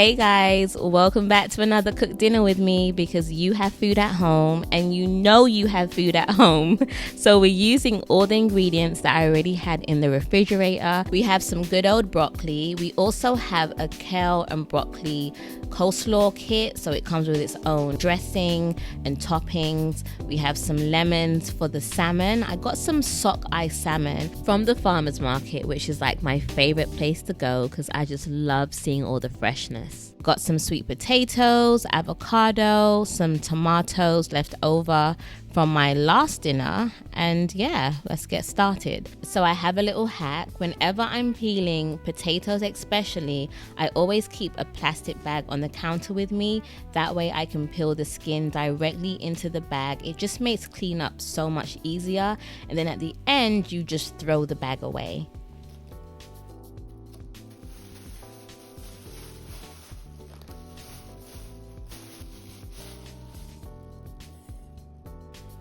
Hey guys, welcome back to another cooked dinner with me, because you have food at home and you know you have food at home. So we're using all the ingredients that I already had in the refrigerator. We have some good old broccoli. We also have a kale and broccoli coleslaw kit, so it comes with its own dressing and toppings. We have some lemons for the salmon. I got some Sockeye Salmon from the farmer's market, which is like my favorite place to go because I just love seeing all the freshness. Got some sweet potatoes, avocado, some tomatoes left over from my last dinner, and yeah, let's get started. So I have a little hack. Whenever I'm peeling potatoes especially, I always keep a plastic bag on the counter with me. That way I can peel the skin directly into the bag. It just makes cleanup so much easier, and then at the end you just throw the bag away.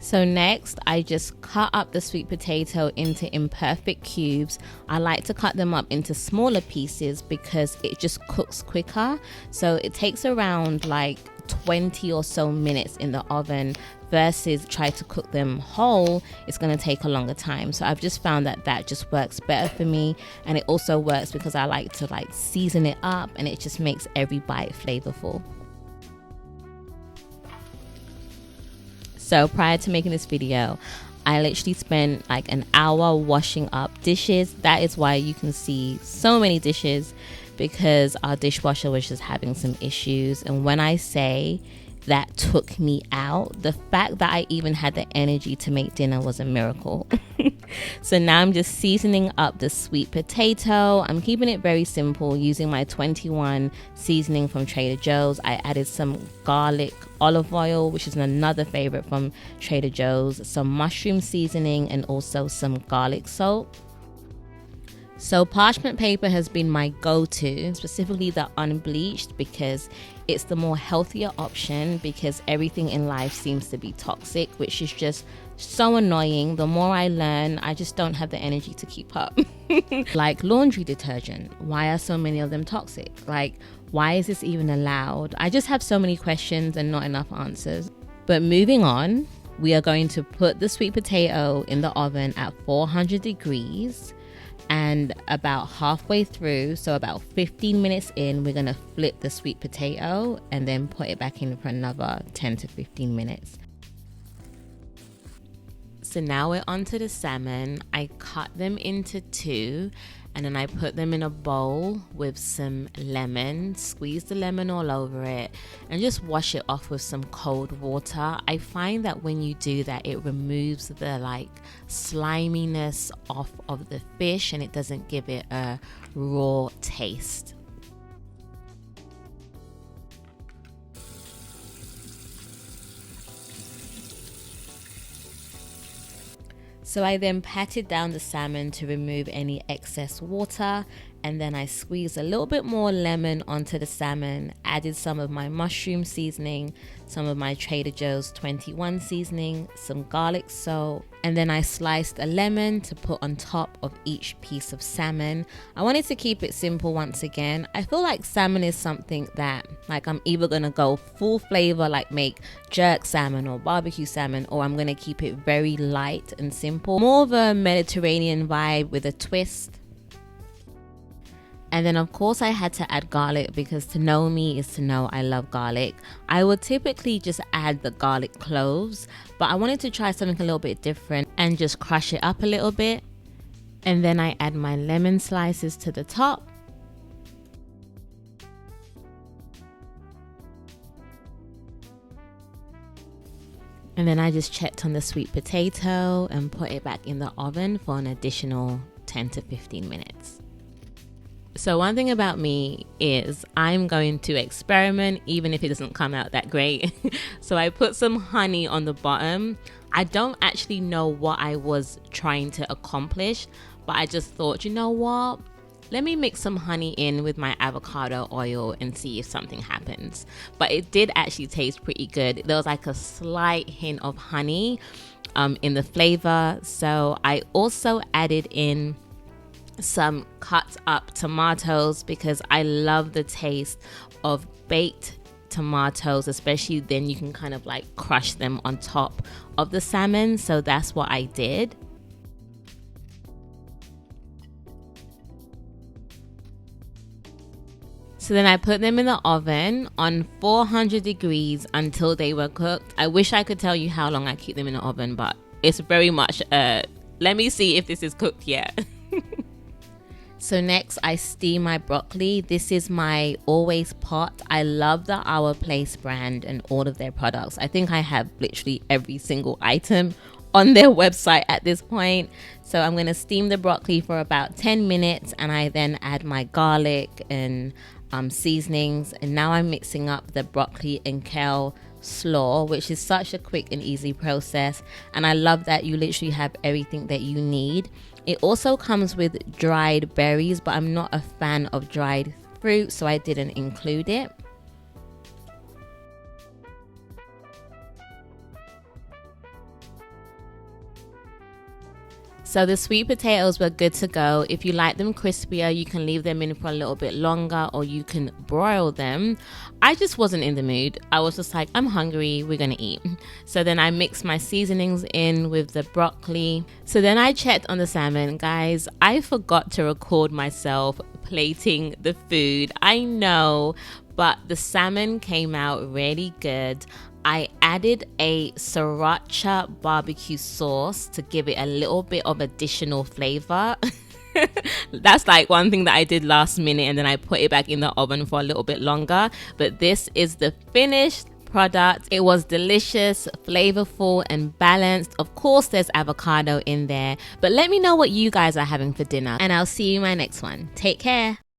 So next, I just cut up the sweet potato into imperfect cubes. I like to cut them up into smaller pieces because it just cooks quicker. So it takes around like 20 or so minutes in the oven versus try to cook them whole. It's going to take a longer time. So I've just found that that just works better for me, and it also works because I like to season it up, and it just makes every bite flavorful. So prior to making this video, I literally spent like an hour washing up dishes. That is why you can see so many dishes, because our dishwasher was just having some issues. And when I say that took me out, the fact that I even had the energy to make dinner was a miracle. So now I'm just seasoning up the sweet potato. I'm keeping it very simple using my 21 seasoning from Trader Joe's. I added some garlic olive oil, which is another favorite from Trader Joe's, some mushroom seasoning, and also some garlic salt. So parchment paper has been my go-to, specifically the unbleached, because it's the more healthier option, because everything in life seems to be toxic, which is just so annoying. The more I learn, I just don't have the energy to keep up. Like laundry detergent, why are so many of them toxic? Like, why is this even allowed? I just have so many questions and not enough answers. But moving on, we are going to put the sweet potato in the oven at 400 degrees. And about halfway through, so about 15 minutes in, we're going to flip the sweet potato and then put it back in for another 10 to 15 minutes. So now we're onto the salmon. I cut them into two, and then I put them in a bowl with some lemon, squeeze the lemon all over it, and just wash it off with some cold water. I find that when you do that, it removes the sliminess off of the fish, and it doesn't give it a raw taste. So I then patted down the salmon to remove any excess water, and then I squeezed a little bit more lemon onto the salmon, added some of my mushroom seasoning, some of my Trader Joe's 21 seasoning, some garlic salt, and then I sliced a lemon to put on top of each piece of salmon. I wanted to keep it simple once again. I feel like salmon is something that I'm either gonna go full flavor, like make jerk salmon or barbecue salmon, or I'm gonna keep it very light and simple. More of a Mediterranean vibe with a twist. And then of course I had to add garlic, because to know me is to know I love garlic. I would typically just add the garlic cloves, but I wanted to try something a little bit different and just crush it up a little bit. And then I add my lemon slices to the top. And then I just checked on the sweet potato and put it back in the oven for an additional 10 to 15 minutes. So one thing about me is I'm going to experiment even if it doesn't come out that great. So I put some honey on the bottom. I don't actually know what I was trying to accomplish, but I just thought, you know what? Let me mix some honey in with my avocado oil and see if something happens. But it did actually taste pretty good. There was like a slight hint of honey in the flavor. So I also added in some cut up tomatoes because I love the taste of baked tomatoes, especially then you can kind of like crush them on top of the salmon. So that's what I did. So then I put them in the oven on 400 degrees until they were cooked. I wish I could tell you how long I keep them in the oven, but it's very much let me see if this is cooked yet. So next I steam my broccoli. This is my always pot. I love the Our Place brand and all of their products. I think I have literally every single item on their website at this point. So I'm going to steam the broccoli for about 10 minutes and I then add my garlic and seasonings, and now I'm mixing up the broccoli and kale slaw, which is such a quick and easy process, and I love that you literally have everything that you need. It also comes with dried berries, but I'm not a fan of dried fruit, so I didn't include it. So the sweet potatoes were good to go. If you like them crispier, you can leave them in for a little bit longer or you can broil them. I just wasn't in the mood. I was just like, I'm hungry, we're gonna eat. So then I mixed my seasonings in with the broccoli. So then I checked on the salmon. Guys, I forgot to record myself plating the food. I know, but the salmon came out really good. I added a Sriracha BBQ sauce to give it a little bit of additional flavor. That's like one thing that I did last minute, and then I put it back in the oven for a little bit longer. But this is the finished product. It was delicious, flavorful and balanced. Of course there's avocado in there, but let me know what you guys are having for dinner and I'll see you in my next one. Take care.